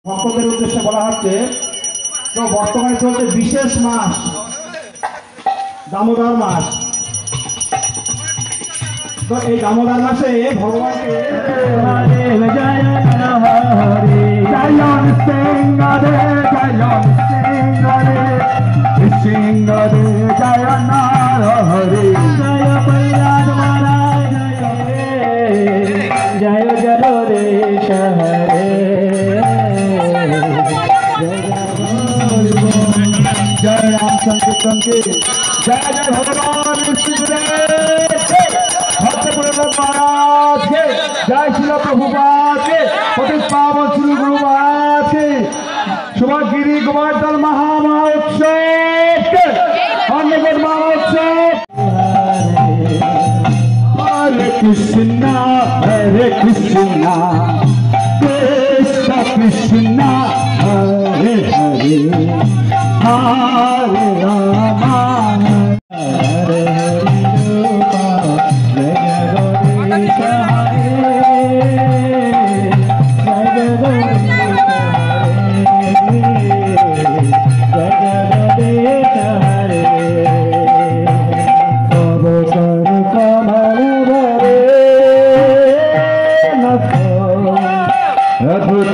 ভক্তদের উদ্দেশ্যে বলা হচ্ছে তো বর্তমানে চলছে বিশেষ মাস দামোদর মাস। তো এই দামোদর মাসে ভগবানকে জয় জয় রে শহরে जय राम संकीर्तन के जय जय भगवान भक्त प्रहलाद महाराज के जय शिला प्रभुपाद के पतित पावन श्री गुरु महाराज के शुभगिरी गोवर्धन महामहोत्सव के अन्नकूट महोत्सव। हरे कृष्णा कृष्ण कृष्णा हरे हरे हरे राम हरे अद्भुत